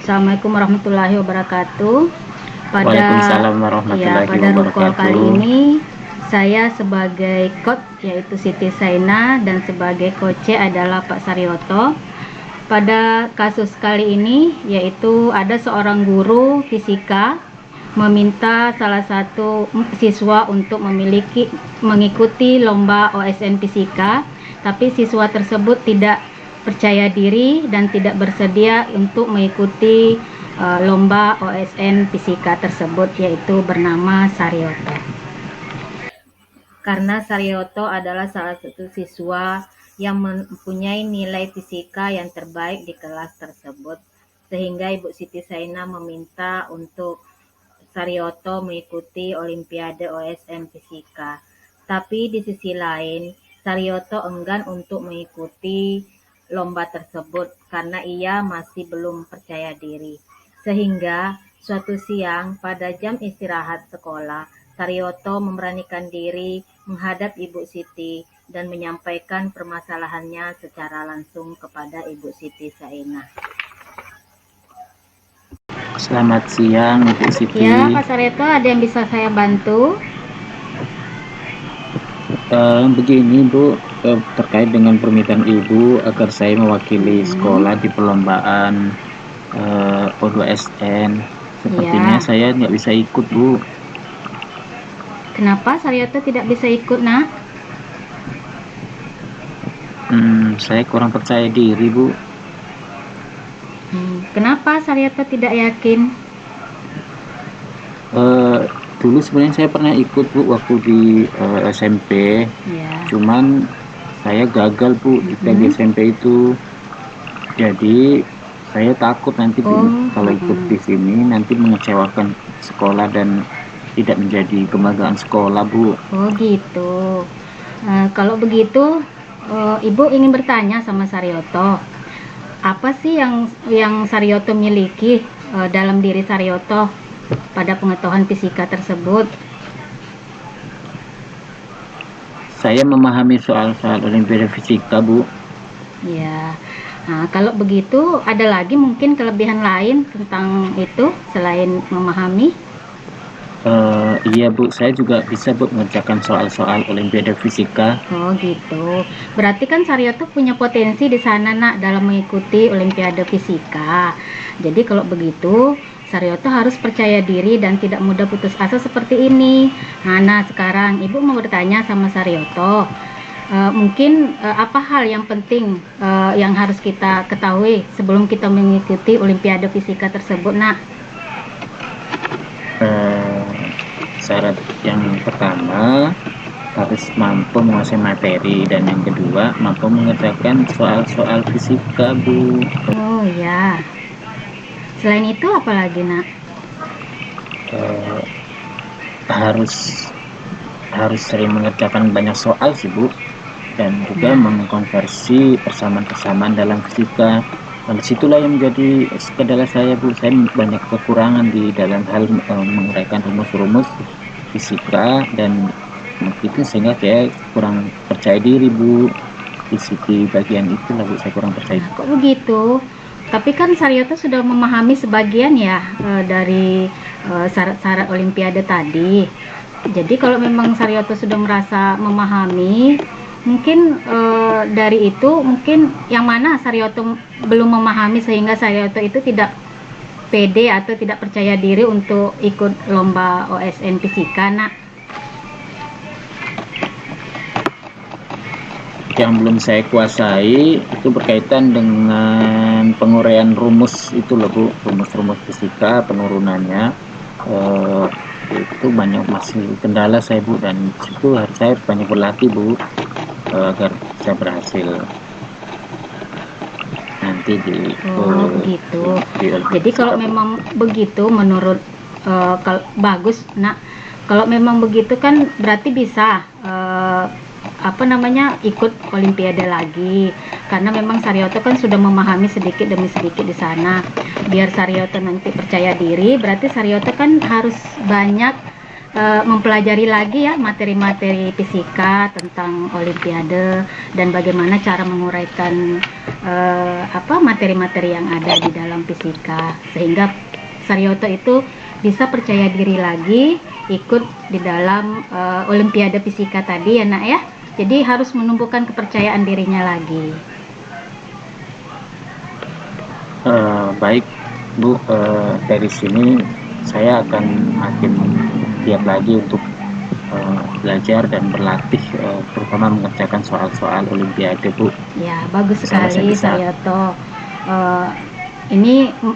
Assalamualaikum warahmatullahi wabarakatuh. Waalaikumsalam warahmatullahi Pada rukol kali wabarakatuh. ini saya sebagai coach yaitu Siti Saina dan sebagai coach adalah Pak Saryoto. Pada kasus kali ini yaitu ada seorang guru fisika meminta salah satu siswa untuk mengikuti lomba OSN fisika, tapi siswa tersebut tidak percaya diri dan tidak bersedia untuk mengikuti lomba OSN fisika tersebut, yaitu bernama Saryoto. Karena Saryoto adalah salah satu siswa yang mempunyai nilai fisika yang terbaik di kelas tersebut, sehingga Ibu Siti Saina meminta untuk Saryoto mengikuti Olimpiade OSN fisika. Tapi di sisi lain, Saryoto enggan untuk mengikuti lomba tersebut karena ia masih belum percaya diri. Sehingga suatu siang pada jam istirahat sekolah, Saryoto memberanikan diri menghadap Ibu Siti dan menyampaikan permasalahannya secara langsung kepada Ibu Siti Saina. Selamat siang Ibu Siti. Ya, Pak Saryoto, ada yang bisa saya bantu? Begini Bu, terkait dengan permintaan Ibu agar saya mewakili sekolah di perlombaan O2SN. Sepertinya saya nggak bisa ikut Bu. Kenapa Saryoto tidak bisa ikut, Nak? Saya kurang percaya diri Bu. Kenapa Saryoto tidak yakin? Dulu sebenarnya saya pernah ikut Bu waktu di SMP, cuman saya gagal Bu di SMP itu. Jadi saya takut nanti Bu, kalau ikut di sini nanti mengecewakan sekolah dan tidak menjadi kebanggaan sekolah Bu. Oh gitu. Kalau begitu, Ibu ingin bertanya sama Saryoto, apa sih yang Saryoto miliki dalam diri Saryoto pada pengetahuan fisika tersebut? Saya memahami soal-soal Olimpiade fisika Bu. Ya. Nah, kalau begitu ada lagi mungkin kelebihan lain tentang itu selain memahami? Iya Bu, saya juga bisa Bu mengerjakan soal-soal Olimpiade fisika. Oh gitu. Berarti kan Saryoto punya potensi di sana Nak dalam mengikuti Olimpiade fisika. Jadi kalau begitu Saryoto harus percaya diri dan tidak mudah putus asa seperti ini. Nah sekarang Ibu mau bertanya sama Saryoto. Mungkin apa hal yang penting yang harus kita ketahui sebelum kita mengikuti Olimpiade fisika tersebut, Nak? Syarat yang pertama harus mampu menguasai materi, dan yang kedua mampu mengerjakan soal-soal fisika Bu. Oh ya. Selain itu apa lagi Nak? Harus sering mengerjakan banyak soal sih Bu, dan juga mengkonversi persamaan-persamaan dalam fisika. Dan disitulah yang menjadi kendala saya Bu. Saya banyak kekurangan di dalam hal menguraikan rumus-rumus fisika, dan itu sehingga saya kurang percaya diri Bu. Di bagian itulah Bu, saya kurang percaya. Kok begitu? Tapi kan Saryoto sudah memahami sebagian ya dari syarat-syarat Olimpiade tadi. Jadi kalau memang Saryoto sudah merasa memahami, mungkin dari itu mungkin yang mana Saryoto belum memahami sehingga Saryoto itu tidak pede atau tidak percaya diri untuk ikut lomba OSN fisika, Nak? Yang belum saya kuasai itu berkaitan dengan penguraian rumus itu loh Bu, rumus-rumus fisika, penurunannya itu banyak masih kendala saya Bu, dan itu saya banyak berlatih Bu agar saya berhasil nanti di begitu. Jadi kalau memang begitu menurut bagus Nak, kalau memang begitu kan berarti bisa ikut Olimpiade lagi, karena memang Saryoto kan sudah memahami sedikit demi sedikit di sana. Biar Saryoto nanti percaya diri, berarti Saryoto kan harus banyak mempelajari lagi ya materi-materi fisika tentang olimpiade dan bagaimana cara menguraikan materi-materi yang ada di dalam fisika, sehingga Saryoto itu bisa percaya diri lagi ikut di dalam olimpiade fisika tadi ya nak ya. Jadi harus menumbuhkan kepercayaan dirinya lagi. Baik Bu, dari sini saya akan makin giat lagi untuk belajar dan berlatih, terutama mengerjakan soal-soal olimpiade Bu. Ya, bagus Insya Allah saya sekali bisa. Saryoto. Ini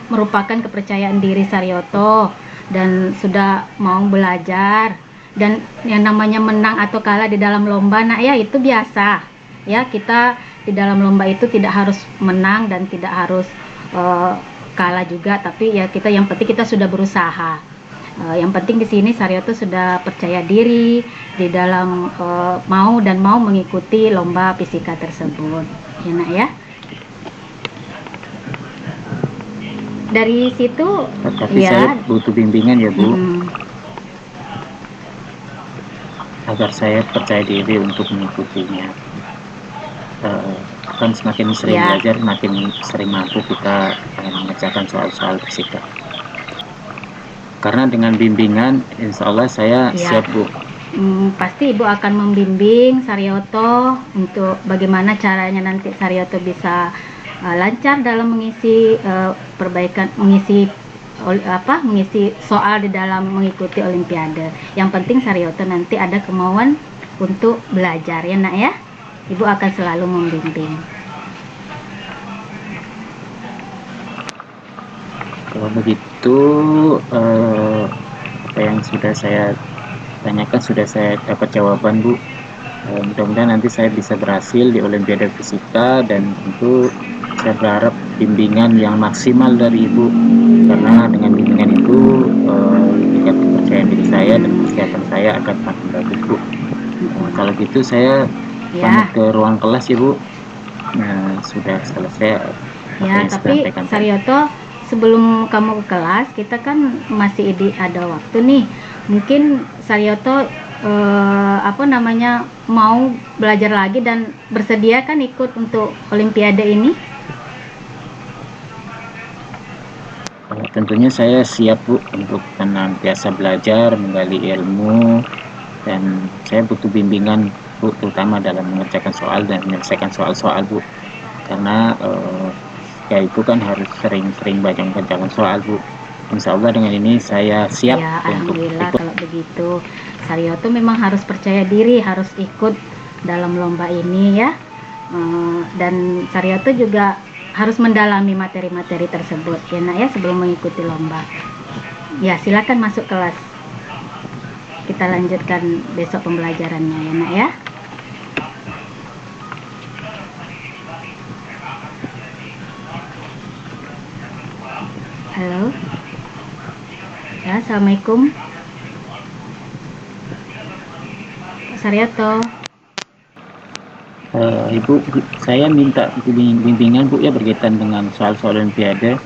merupakan kepercayaan diri Saryoto dan sudah mau belajar, dan yang namanya menang atau kalah di dalam lomba nak ya, itu biasa ya. Kita di dalam lomba itu tidak harus menang dan tidak harus kalah juga, tapi ya kita yang penting kita sudah berusaha. Yang penting di sini Saryoto sudah percaya diri di dalam mau mengikuti lomba fisika tersebut ya nak ya. Dari situ Tapi ya, saya butuh bimbingan ya Bu, agar saya percaya diri untuk mengikutinya. Kan semakin sering Ya. belajar, makin sering mampu kita mengerjakan soal-soal fisika. Karena dengan bimbingan, insya Allah saya Ya. siap Bu. Pasti Ibu akan membimbing Saryoto untuk bagaimana caranya nanti Saryoto bisa lancar dalam mengisi mengisi soal di dalam mengikuti olimpiade. Yang penting Saryoto nanti ada kemauan untuk belajar ya nak ya. Ibu akan selalu membimbing. Kalau begitu, apa yang sudah saya tanyakan sudah saya dapat jawaban Bu. Mudah-mudahan nanti saya bisa berhasil di Olimpiade Fisika, dan tentu saya berharap bimbingan yang maksimal dari Ibu, karena dengan bimbingan itu tingkat kepercayaan diri saya dan persiapan saya akan makin bagus Bu. Kalau gitu saya pamit ke ruang kelas ya Bu. Nah, sudah selesai. Ya, tapi Saryoto, sebelum kamu ke kelas, kita kan masih ada waktu nih. Mungkin Saryoto mau belajar lagi dan bersedia kan ikut untuk olimpiade ini? Tentunya saya siap Bu untuk senantiasa belajar, menggali ilmu, dan saya butuh bimbingan Bu, terutama dalam mengerjakan soal dan menyelesaikan soal-soal Bu. Karena ya itu kan harus sering-sering baca mengerjakan soal Bu. Insya Allah dengan ini saya siap ya, untuk alhamdulillah ikut. kalau begitu. Saryoto memang harus percaya diri, harus ikut dalam lomba ini ya. Dan Saryoto juga harus mendalami materi-materi tersebut ya nak ya, sebelum mengikuti lomba. Ya, silakan masuk kelas. Kita lanjutkan besok pembelajarannya ya nak ya. Halo. Ya, assalamualaikum Pak Saryoto. Ibu, saya minta bimbingan Bu ya berkaitan dengan soal-soal olimpiade.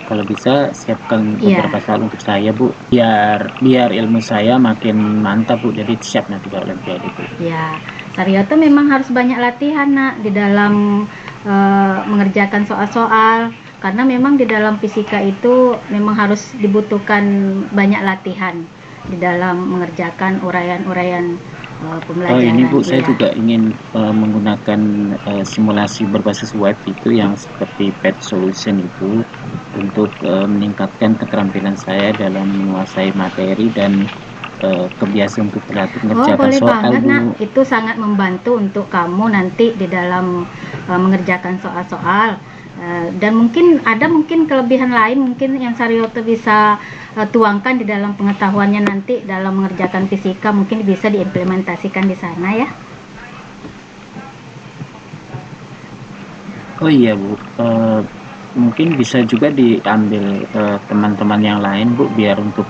Kalau bisa siapkan beberapa soal untuk saya Bu, biar ilmu saya makin mantap Bu, jadi siap nanti ke olimpiade Bu. Ya, Saryoto memang harus banyak latihan nak di dalam mengerjakan soal-soal, karena memang di dalam fisika itu memang harus dibutuhkan banyak latihan di dalam mengerjakan uraian-uraian pembelajaran. Ini Bu, saya juga ingin menggunakan simulasi berbasis web itu yang seperti PET Solution itu untuk meningkatkan keterampilan saya dalam menguasai materi dan kebiasaan untuk berlatih mengerjakan boleh soal banget, Bu. Nak. Itu sangat membantu untuk kamu nanti di dalam mengerjakan soal-soal. Dan mungkin kelebihan lain mungkin yang Saryoto bisa tuangkan di dalam pengetahuannya nanti dalam mengerjakan fisika, mungkin bisa diimplementasikan di sana ya. Oh iya Bu, mungkin bisa juga diambil teman-teman yang lain Bu, biar untuk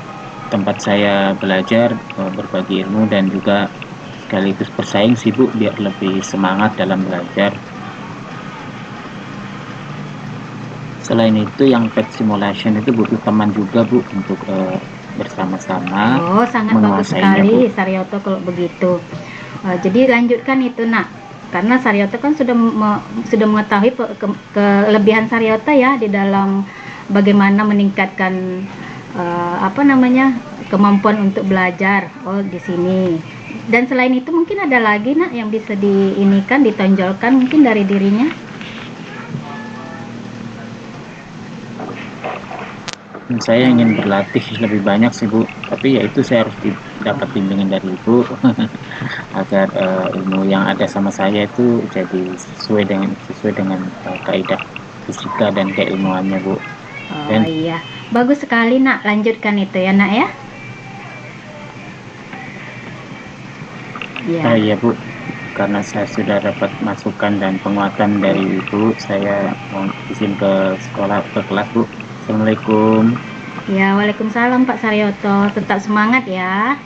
tempat saya belajar berbagi ilmu dan juga sekaligus bersaing sih Bu, biar lebih semangat dalam belajar. Selain itu yang PET simulation itu butuh teman juga Bu untuk bersama-sama Oh, sangat bagus menguasainya, Bu. sekali Saryoto kalau begitu. Jadi lanjutkan itu nak, karena Saryoto kan sudah mengetahui kelebihan Saryoto ya di dalam bagaimana meningkatkan apa namanya kemampuan untuk belajar. Oh di sini. Dan selain itu mungkin ada lagi nak yang bisa diinikan, ditonjolkan mungkin dari dirinya. Saya ingin berlatih lebih banyak sih, Bu, tapi ya itu saya harus dapat bimbingan dari Ibu agar ilmu yang ada sama saya itu jadi sesuai dengan kaidah fisika dan keilmuannya, Bu. Oh Dan iya, bagus sekali nak, lanjutkan itu ya nak ya. Iya. iya, Bu, karena saya sudah dapat masukan dan penguatan dari Ibu, saya mau izin ke sekolah, ke kelas, Bu. Assalamualaikum. Ya, waalaikumsalam Pak Saryoto. Tetap semangat ya.